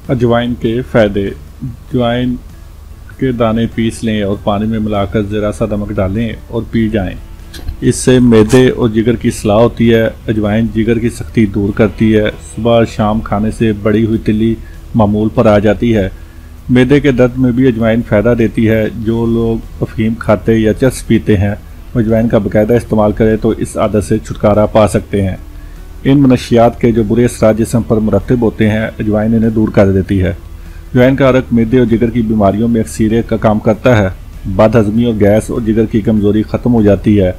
अजवाइन के फ़ायदे। अजवाइन के दाने पीस लें और पानी में मिलाकर ज़रा सा नमक डालें और पी जाएं। इससे मैदे और जिगर की सलाह होती है। अजवाइन जिगर की सख्ती दूर करती है। सुबह शाम खाने से बड़ी हुई तिल्ली मामूल पर आ जाती है। मैदे के दर्द में भी अजवाइन फ़ायदा देती है। जो लोग अफीम खाते या चरस पीते हैं अजवाइन का बाकायदा इस्तेमाल करें तो इस आदत से छुटकारा पा सकते हैं। इन मनशियात के जो बुरे असरात जिस्म पर मुरतब होते हैं अजवाइन इन्हें दूर कर देती है। अजवाइन का अरक मैदे और जिगर की बीमारियों में अक्सीरियत का काम करता है। बदहज़मी और गैस और जिगर की कमज़ोरी ख़त्म हो जाती है।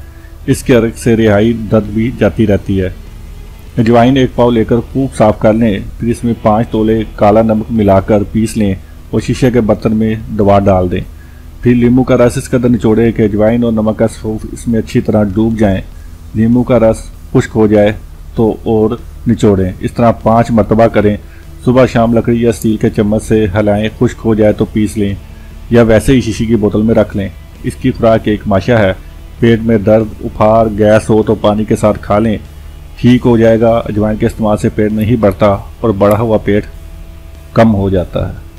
इसके अरक से रिहाई दर्द भी जाती रहती है। अजवाइन एक पाव लेकर खूब साफ़ कर लें, फिर इसमें 5 तोले काला नमक मिलाकर पीस लें और शीशे के बर्तन में दवा डाल दें। फिर नींबू का रस इस कदर निचोड़ें कि अजवाइन और नमक का सफ़ूफ इसमें अच्छी तरह डूब जाएं। नींबू का रस खुश्क हो जाए तो और निचोड़ें। इस तरह 5 मरतबा करें। सुबह शाम लकड़ी या स्टील के चम्मच से हिलाएं। खुश्क हो जाए तो पीस लें या वैसे ही शीशी की बोतल में रख लें। इसकी खुराक एक माशा है। पेट में दर्द, उफार, गैस हो तो पानी के साथ खा लें, ठीक हो जाएगा। अजवाइन के इस्तेमाल से पेट नहीं बढ़ता और बढ़ा हुआ पेट कम हो जाता है।